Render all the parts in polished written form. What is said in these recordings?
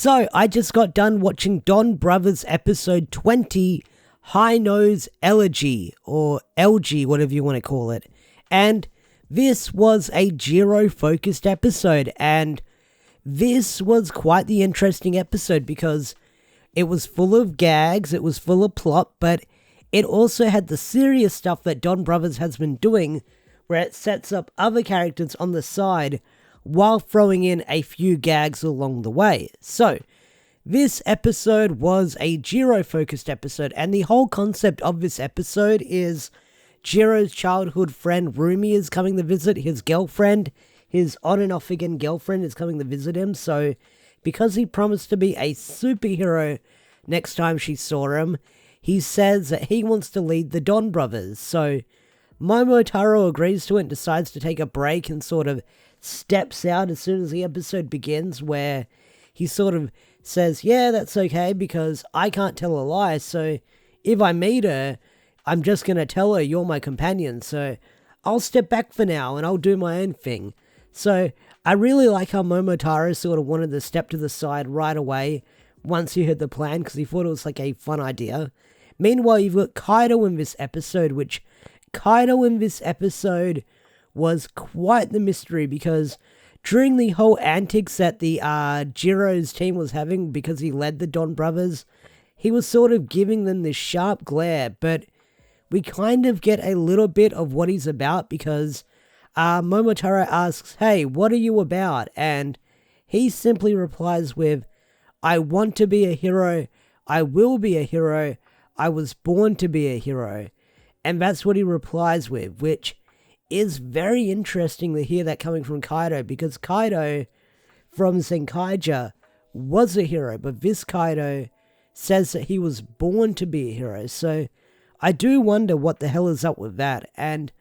So, I just got done watching Don Brothers episode 20, High Nose Elegy, or LG, whatever you want to call it. And this was a Jiro-focused episode, and this was quite the interesting episode because it was full of gags, it was full of plot, but it also had the serious stuff that Don Brothers has been doing, where it sets up other characters on the side while throwing in a few gags along the way. So, this episode was a Jiro-focused episode, and the whole concept of this episode is Jiro's childhood friend Rumi is coming to visit his girlfriend. His on and off again girlfriend is coming to visit him, so because he promised to be a superhero next time she saw him, he says that he wants to lead the Don Brothers. So Momotaro agrees to it and decides to take a break and sort of steps out as soon as the episode begins, where he sort of says, yeah, that's okay because I can't tell a lie, so if I meet her, I'm just going to tell her you're my companion, so I'll step back for now and I'll do my own thing. So I really like how Momotaro sort of wanted to step to the side right away once he heard the plan, because he thought it was like a fun idea. Meanwhile, you've got Kaido in this episode, which Kaido in this episode was quite the mystery, because during the whole antics that the Jiro's team was having, because he led the Don Brothers, he was sort of giving them this sharp glare, but we kind of get a little bit of what he's about, because Momotaro asks, hey, what are you about? And he simply replies with, I want to be a hero, I will be a hero, I was born to be a hero. And that's what he replies with, which is very interesting to hear that coming from Kaido, because Kaido from Zenkaija was a hero, but this Kaido says that he was born to be a hero. So I do wonder what the hell is up with that, and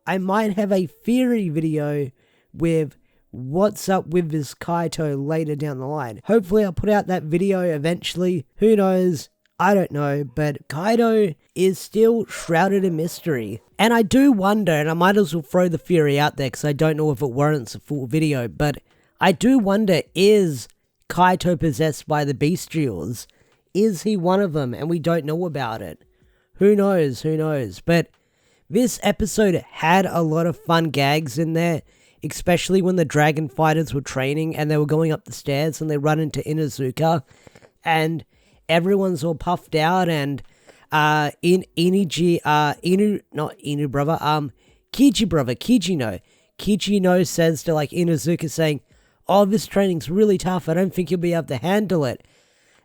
I might have a theory video with what's up with this Kaito later down the line. Hopefully I'll put out that video eventually, who knows, I don't know, but Kaido is still shrouded in mystery. And I do wonder, and I might as well throw the theory out there because I don't know if it warrants a full video, but I do wonder, is Kaito possessed by the Bestials? Is he one of them and we don't know about it? Who knows, but this episode had a lot of fun gags in there, especially when the Dragon Fighters were training and they were going up the stairs and they run into Inuzuka and everyone's all puffed out, and Kiji no says to like Inuzuka saying, oh, this training's really tough, I don't think you'll be able to handle it.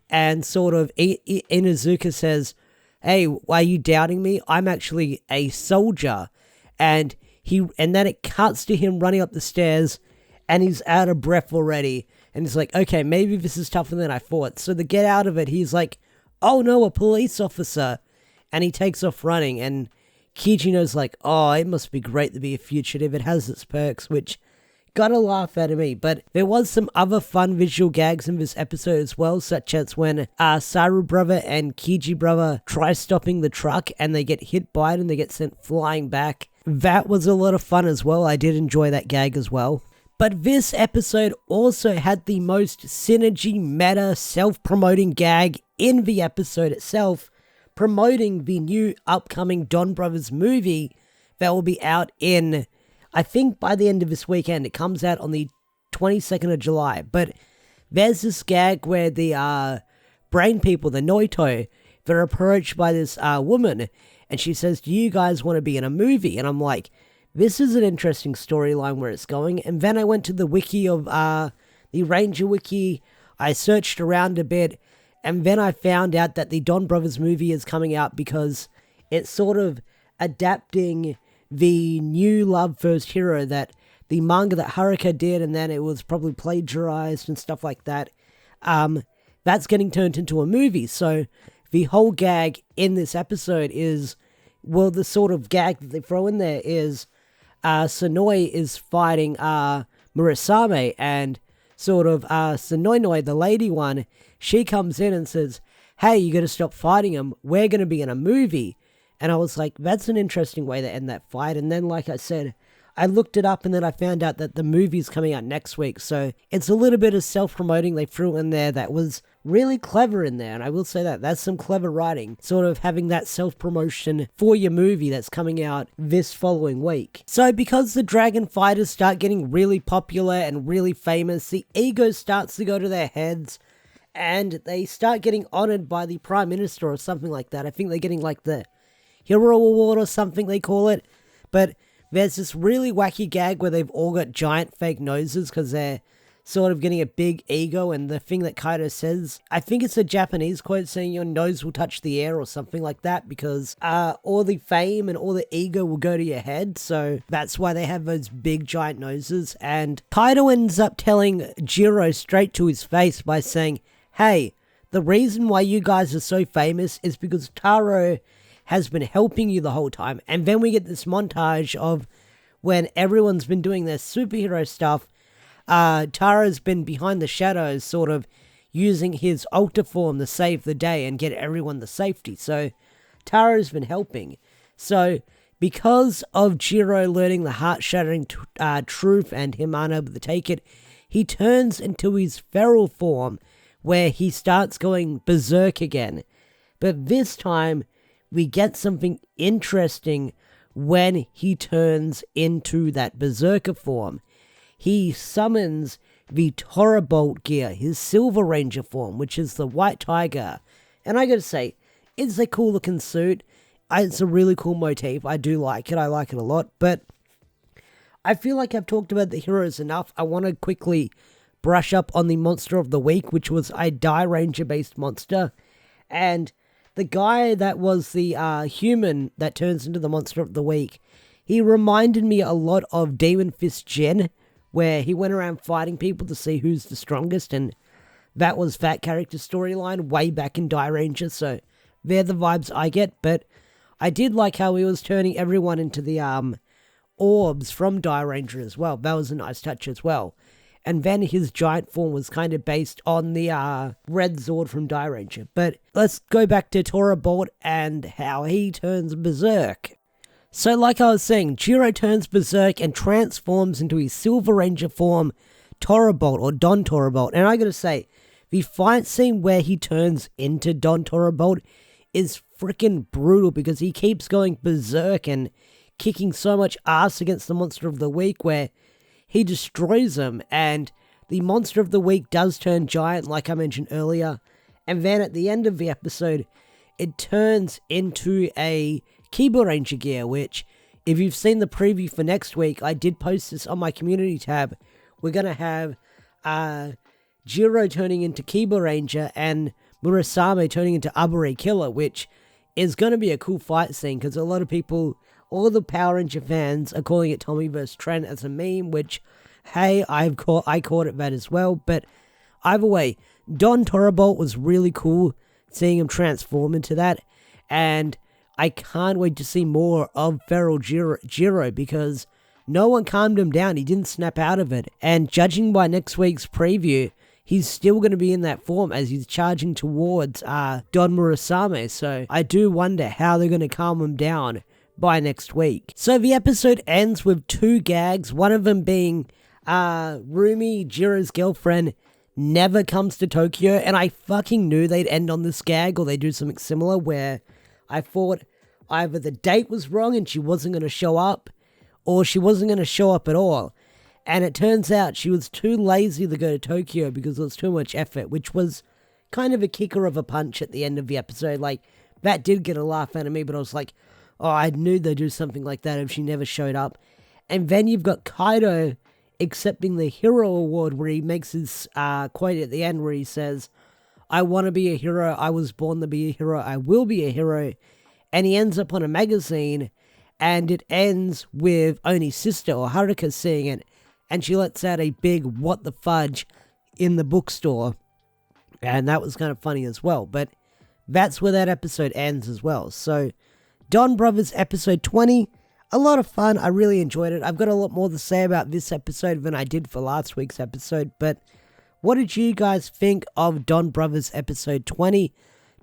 And sort of Inuzuka says, hey, why are you doubting me? I'm actually a soldier. And then it cuts to him running up the stairs and he's out of breath already. And he's like, okay, maybe this is tougher than I thought. So to get out of it, he's like, oh no, a police officer. And he takes off running, and Kijino's like, oh, it must be great to be a fugitive. It has its perks, which got a laugh out of me. But there was some other fun visual gags in this episode as well, such as when Saru brother and Kiji brother try stopping the truck and they get hit by it and they get sent flying back. That was a lot of fun as well. I did enjoy that gag as well. But this episode also had the most synergy meta self-promoting gag in the episode itself, promoting the new upcoming Don Brothers movie that will be out in, I think by the end of this weekend. It comes out on the 22nd of July. But there's this gag where the brain people, the Noito, they're approached by this woman, and she says, do you guys want to be in a movie? And I'm like, this is an interesting storyline where it's going. And then I went to the wiki of the Ranger wiki. I searched around a bit, and then I found out that the Don Brothers movie is coming out because it's sort of adapting the new Love First Hero, that the manga that Haruka did, and then it was probably plagiarized and stuff like that. That's getting turned into a movie. So the whole gag in this episode is, well, the sort of gag that they throw in there is Sonoi is fighting Murasame, and sort of Sonoinoi, the lady one, she comes in and says, hey, you gotta stop fighting him, we're gonna be in a movie. And I was like, that's an interesting way to end that fight. And then, like I said, I looked it up and then I found out that the movie's coming out next week. So it's a little bit of self-promoting they threw in there that was really clever in there. And I will say that that's some clever writing, sort of having that self-promotion for your movie that's coming out this following week. So because the Dragon Fighters start getting really popular and really famous, the ego starts to go to their heads and they start getting honored by the Prime Minister or something like that. I think they're getting like the Hero Award or something they call it. But there's this really wacky gag where they've all got giant fake noses because they're sort of getting a big ego, and the thing that Kaido says, I think it's a Japanese quote saying your nose will touch the air or something like that, because all the fame and all the ego will go to your head, so that's why they have those big giant noses. And Kaido ends up telling Jiro straight to his face by saying, hey, the reason why you guys are so famous is because Taro has been helping you the whole time. And then we get this montage of when everyone's been doing their superhero stuff, Taro's been behind the shadows, sort of using his Ultra form to save the day and get everyone to safety. So Taro's been helping. So because of Jiro learning the heart-shattering truth and him unable to take it, he turns into his feral form, where he starts going berserk again. But this time, we get something interesting when he turns into that berserker form. He summons the Torbolt gear, his Silver Ranger form, which is the White Tiger. And I gotta say, it's a cool looking suit. It's a really cool motif. I do like it. I like it a lot. But I feel like I've talked about the heroes enough. I want to quickly brush up on the monster of the week, which was a Dairanger based monster. And the guy that was the human that turns into the monster of the week, he reminded me a lot of Demon Fist Jin, where he went around fighting people to see who's the strongest, and that was that character's storyline way back in Dairanger, so they're the vibes I get. But I did like how he was turning everyone into the orbs from Dairanger as well. That was a nice touch as well. And then his giant form was kind of based on the Red Zord from Dairanger. But let's go back to Torbolt and how he turns berserk. So like I was saying, Jiro turns berserk and transforms into his Silver Ranger form, Torbolt, or Don Torbolt. And I gotta say, the fight scene where he turns into Don Torbolt is freaking brutal, because he keeps going berserk and kicking so much ass against the monster of the week, where he destroys him, and the monster of the week does turn giant, like I mentioned earlier. And then at the end of the episode, it turns into a Kiba Ranger gear, which, if you've seen the preview for next week, I did post this on my community tab. We're going to have Jiro turning into Kiba Ranger and Murasame turning into Abure Killer, which is going to be a cool fight scene, because a lot of people, all the Power Ranger fans, are calling it Tommy vs. Trent as a meme, which, hey, I caught it that as well. But either way, Don Torbolt was really cool, seeing him transform into that, and I can't wait to see more of Feral Jiro, because no one calmed him down. He didn't snap out of it. And judging by next week's preview, he's still going to be in that form as he's charging towards Don Murasame. So I do wonder how they're going to calm him down by next week. So the episode ends with two gags, one of them being Rumi, Jiro's girlfriend, never comes to Tokyo. And I fucking knew they'd end on this gag, or they'd do something similar, where I thought either the date was wrong and she wasn't going to show up, or she wasn't going to show up at all. And it turns out she was too lazy to go to Tokyo because it was too much effort, which was kind of a kicker of a punch at the end of the episode. Like, that did get a laugh out of me, but I was like, oh, I knew they'd do something like that if she never showed up. And then you've got Kaido accepting the Hero Award, where he makes his quote at the end where he says, I want to be a hero, I was born to be a hero, I will be a hero. And he ends up on a magazine, and it ends with Oni's sister, or Haruka, seeing it, and she lets out a big what the fudge in the bookstore. And that was kind of funny as well. But that's where that episode ends as well. So, Don Brothers episode 20, a lot of fun. I really enjoyed it. I've got a lot more to say about this episode than I did for last week's episode. But what did you guys think of Don Brothers episode 20?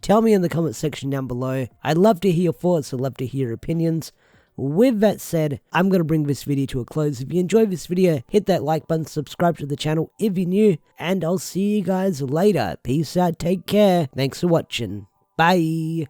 Tell me in the comment section down below. I'd love to hear your thoughts. I'd love to hear your opinions. with that said, I'm going to bring this video to a close. If you enjoyed this video, hit that like button, subscribe to the channel if you're new, and I'll see you guys later. Peace out, take care, thanks for watching, bye.